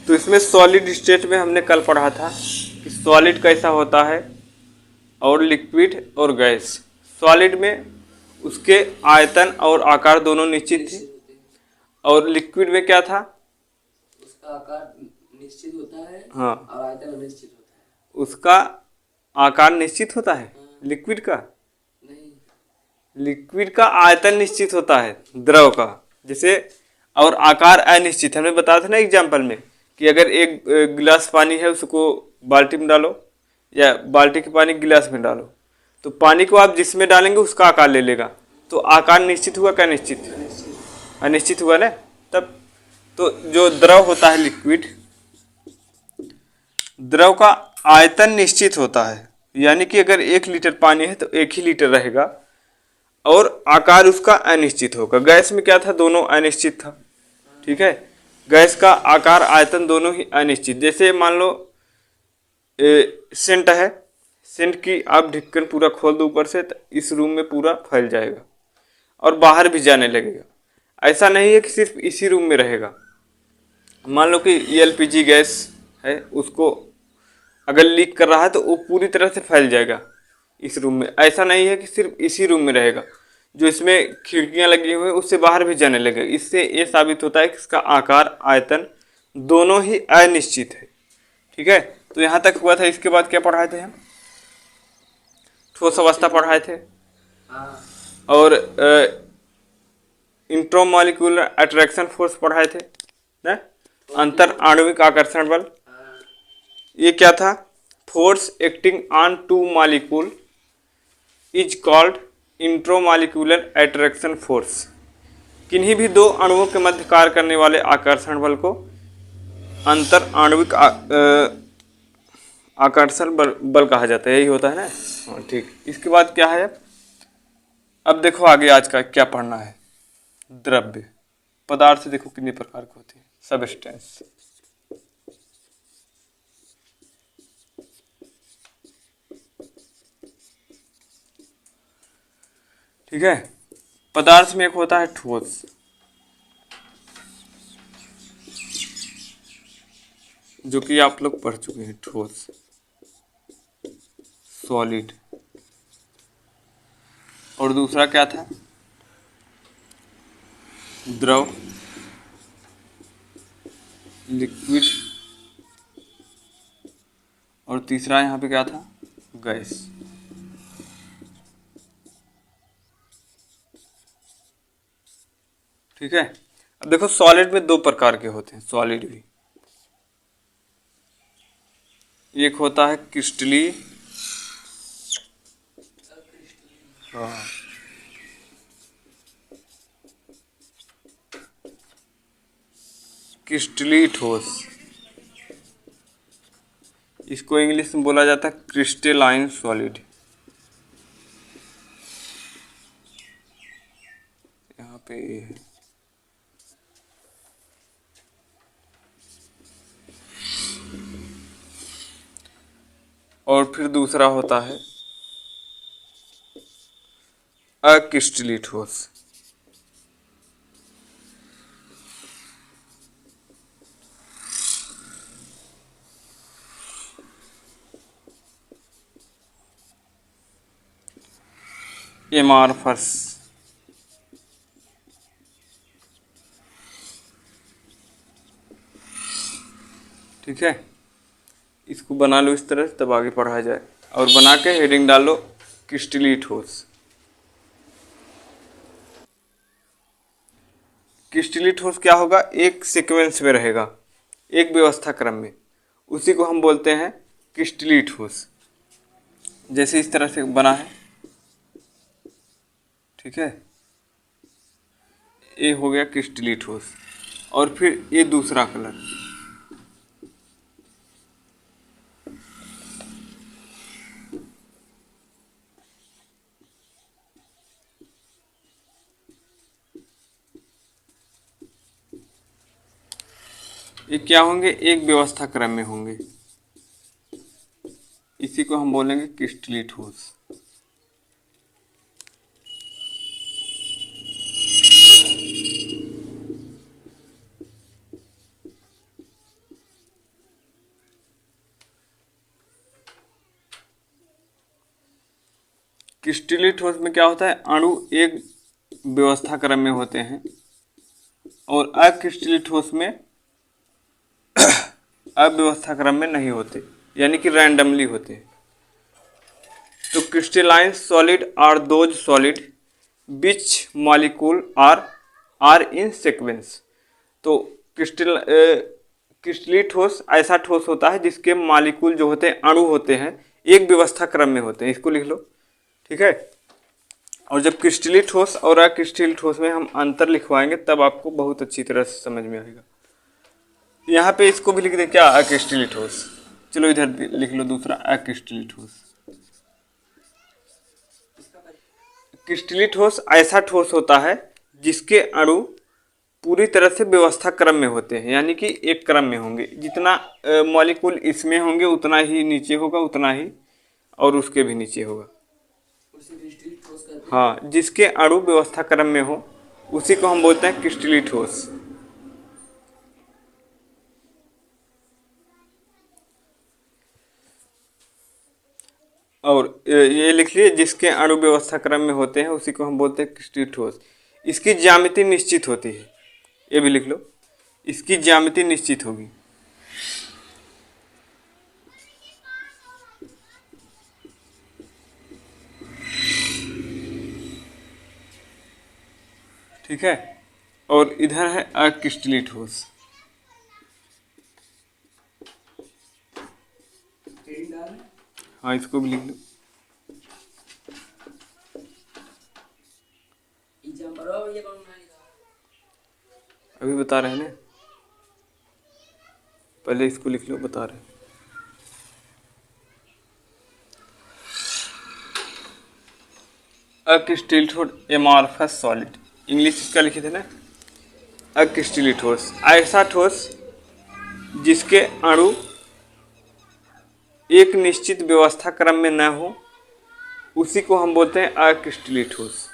तो इसमें solid state में हमने कल पढ़ा था कि सॉलिड कैसा होता है और लिक्विड और गैस। सॉलिड में उसके आयतन और आकार दोनों निश्चित थे, निश्चित होते हैं। और लिक्विड में क्या था? उसका आकार निश्चित होता है हाँ, और आयतन अनिश्चित होता है। उसका आकार निश्चित होता है। हाँ। लिक्विड का नहीं। लिक्विड का आयतन निश्चित होता है, द्रव का जैसे, और आकार अनिश्चित। हमने बताया था ना एग्जाम्पल में कि अगर एक गिलास पानी है उसको बाल्टी में डालो या बाल्टी के पानी गिलास में डालो, तो पानी को आप जिसमें डालेंगे उसका आकार ले लेगा। तो आकार निश्चित हुआ क्या निश्चित? अनिश्चित। अनिश्चित हुआ ना। तब तो जो द्रव होता है लिक्विड, द्रव का आयतन निश्चित होता है, यानी कि अगर 1 लीटर पानी है तो 1 ही लीटर रहेगा, और आकार उसका अनिश्चित होगा। गैस में क्या था? दोनों अनिश्चित था। ठीक है, गैस का आकार आयतन दोनों ही अनिश्चित। जैसे मान लो सेंट है, सेंट की आप ढक्कन पूरा खोल दो ऊपर से, तो इस रूम में पूरा फैल जाएगा और बाहर भी जाने लगेगा। ऐसा नहीं है कि सिर्फ इसी रूम में रहेगा। मान लो कि एलपीजी गैस है, उसको अगर लीक कर रहा है तो वो पूरी तरह से फैल जाएगा इस रूम में। ऐसा नहीं है कि सिर्फ इसी रूम में रहेगा, जो इसमें खिड़कियां लगी हुई हैं उससे बाहर भी जाने लगेगा। इससे ये साबित होता है कि इसका आकार आयतन दोनों ही अनिश्चित है। ठीक है, तो यहाँ तक हुआ था। इसके बाद क्या पढ़ाए थे हम? ठोस अवस्था पढ़ाए थे, हाँ। और इंट्रोमॉलिक्यूलर अट्रैक्शन फोर्स पढ़ाए थे ना, अंतर आणविक आकर्षण बल। हाँ। ये क्या था? Force acting on two molecule is called intramolecular attraction force. किन्हीं भी दो अणुओं के मध्य कार्य करने वाले आकर्षण बल को अंतर आणविक आकर्षण बल कहा जाता है। यही होता है ना। हाँ ठीक। इसके बाद क्या है? अब देखो आगे आज का क्या पढ़ना है। द्रव्य पदार्थ से देखो कितने प्रकार के होते हैं। सबस्टेंस, ठीक है। पदार्थ में एक होता है ठोस, जो कि आप लोग पढ़ चुके हैं। ठोस, सॉलिड, और दूसरा क्या था? द्रव, लिक्विड, और तीसरा यहाँ पे क्या था? गैस। ठीक है। अब देखो सॉलिड में 2 प्रकार के होते हैं। सॉलिड भी एक होता है क्रिस्टली, हाँ, क्रिस्टली ठोस। इसको इंग्लिश में बोला जाता है क्रिस्टलाइन सॉलिड। यहाँ पे ये है। और फिर दूसरा होता है अक्रिस्टली ठोस। एमार्फस, ठीक है। इसको बना लो इस तरह से, तब आगे पढ़ा जाए। और बना के हेडिंग डालो क्रिस्टली ठोस। क्रिस्टली ठोस क्या होगा? एक सीक्वेंस में रहेगा, एक व्यवस्था क्रम में, उसी को हम बोलते हैं क्रिस्टली ठोस। जैसे इस तरह से बना है, ठीक है। ये हो गया क्रिस्टली ठोस। और फिर ये दूसरा कलर, ये क्या होंगे? एक व्यवस्था क्रम में होंगे, इसी को हम बोलेंगे क्रिस्टली ठोस। क्रिस्टलीय ठोस में क्या होता है, अणु एक व्यवस्था क्रम में होते हैं और अक्रिस्टलीय ठोस में अव्यवस्था क्रम में नहीं होते, यानी कि रैंडमली होते हैं। तो crystalline solid are those solid which molecule are in sequence. तो क्रिस्टलीय ठोस ऐसा ठोस होता है जिसके मॉलिक्यूल जो होते हैं, अणु होते हैं, एक व्यवस्था क्रम में होते हैं। इसको लिख लो, ठीक है। और जब क्रिस्टलीय ठोस और अक्रिस्टलीय ठोस में हम अंतर लिखवाएंगे तब आपको बहुत अच्छी तरह से समझ में आएगा। यहाँ पे इसको भी लिख दे क्या, अक्रिस्टलीय ठोस। चलो इधर लिख लो दूसरा, अक्रिस्टलीय ठोस। क्रिस्टलीय ठोस ऐसा ठोस होता है जिसके अणु पूरी तरह से व्यवस्था क्रम में होते हैं, यानी कि एक क्रम में होंगे। जितना मॉलिक्यूल इसमें होंगे उतना ही नीचे होगा, उतना ही और उसके भी नीचे होगा। उसे क्रिस्टलीय ठोस कहते हैं। हाँ, जिसके अणु व्यवस्था क्रम में हो उसी को हम बोलते हैं क्रिस्टलीय ठोस। और ये लिख लिए, जिसके अणु व्यवस्था क्रम में होते हैं उसी को हम बोलते हैं क्रिस्टलीय ठोस। इसकी ज्यामिति निश्चित होती है, ये भी लिख लो, इसकी ज्यामिति निश्चित होगी। ठीक है। और इधर है अक्रिस्टलीय ठोस। हाँ, इसको भी लिख लो। अभी बता रहे हैं ना, पहले इसको लिख लो, बता रहे हैं। अक्रिस्टलीय ठोस एमॉर्फस सॉलिड, इंग्लिश इसका लिखे थे ना, अक्रिस्टलीय ठोस ऐसा ठोस जिसके अणु एक निश्चित व्यवस्था क्रम में न हो उसी को हम बोलते हैं अक्रिस्टलीय ठोस।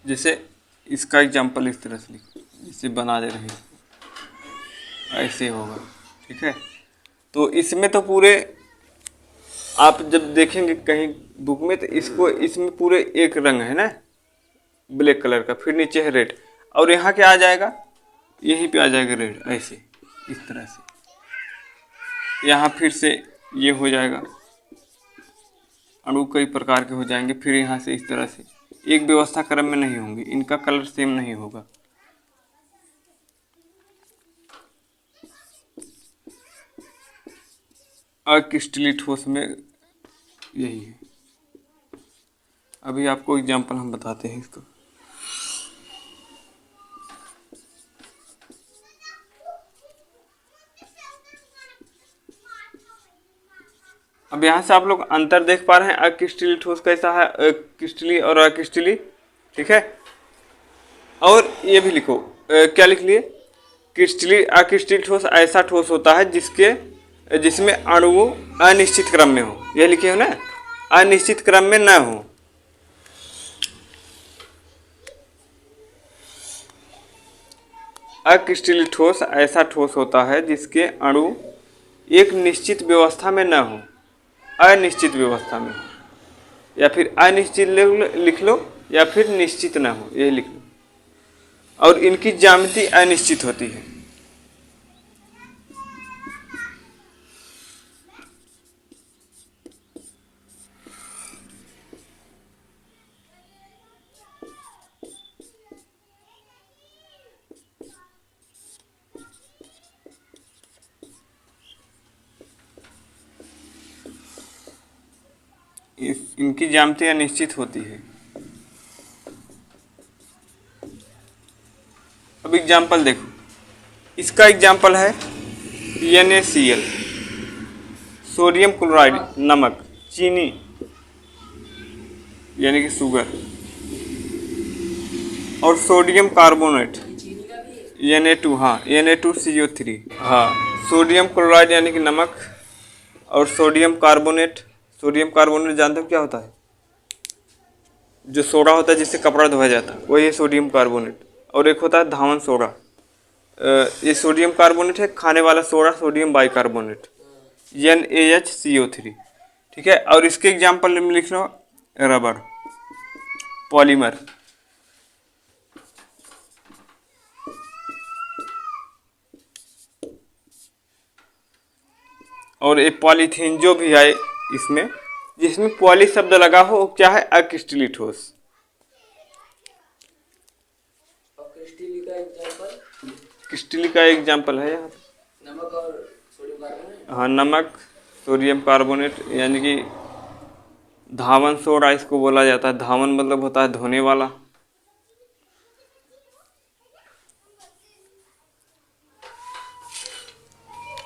जैसे इसका एग्जाम्पल इस तरह से लिखो, इसे बना दे रहे हैं, ऐसे होगा, ठीक है। तो इसमें तो पूरे आप जब देखेंगे कहीं बुक में तो इसको, इसमें पूरे एक रंग है ना, ब्लैक कलर का, फिर नीचे है रेड, और यहाँ क्या आ जाएगा, यहीं पे आ जाएगा रेड, ऐसे इस तरह से। यहाँ फिर से ये हो जाएगा, अणु कई प्रकार के हो जाएंगे, फिर यहाँ से इस तरह से एक व्यवस्था क्रम में नहीं होंगे, इनका कलर सेम नहीं होगा। अक्रिस्टलीय ठोस में यही है। अभी आपको एग्जांपल हम बताते हैं इसको। अब यहाँ से आप लोग अंतर देख पा रहे हैं, अक्रिस्टलीय ठोस कैसा है, क्रिस्टलीय और अक्रिस्टलीय, ठीक है। और ये भी लिखो, क्या लिख लिए, क्रिस्टलीय अक्रिस्टलीय ठोस ऐसा ठोस होता है जिसमें अणु अनिश्चित क्रम में हो, यह लिखे हो ना, अनिश्चित क्रम में न हो। अक्रिस्टलीय ठोस ऐसा ठोस होता है जिसके अणु एक निश्चित व्यवस्था में न हो, अनिश्चित व्यवस्था में हो, या फिर अनिश्चित लिख लो या फिर निश्चित न हो, यही लिख लो। और इनकी ज्यामिति अनिश्चित होती है। इनकी ज्यामिति अनिश्चित होती है। अब एग्जाम्पल देखो, इसका एग्जाम्पल है NaCl, सोडियम क्लोराइड नमक, चीनी यानी कि शुगर, और सोडियम कार्बोनेट Na2, हाँ Na2CO3, हाँ सोडियम क्लोराइड यानी कि नमक, और सोडियम कार्बोनेट जानते हो क्या होता है, जो सोडा होता है जिससे कपड़ा धोया जाता है, वही है सोडियम कार्बोनेट। और एक होता है धावन सोडा। ये सोडियम कार्बोनेट है, खाने वाला सोडा सोडियम बाइकार्बोनेट NaHCO3। ठीक है, और इसके एग्जाम्पल में लिख लो रबर, पॉलीमर, और एक पॉलीथीन जो भी है इसमें, जिसमें पॉली शब्द लगा हो, वो क्या है, अक्रिस्टलीय ठोस। और क्रिस्टल का एग्जांपल क्रिस्टल का एग्जाम्पल है यहाँ पे। नमक और सोडियम कार्बोनेट। हाँ, नमक, सोडियम कार्बोनेट, यानी कि धावन सोडा इसको बोला जाता है। धावन मतलब होता है धोने वाला।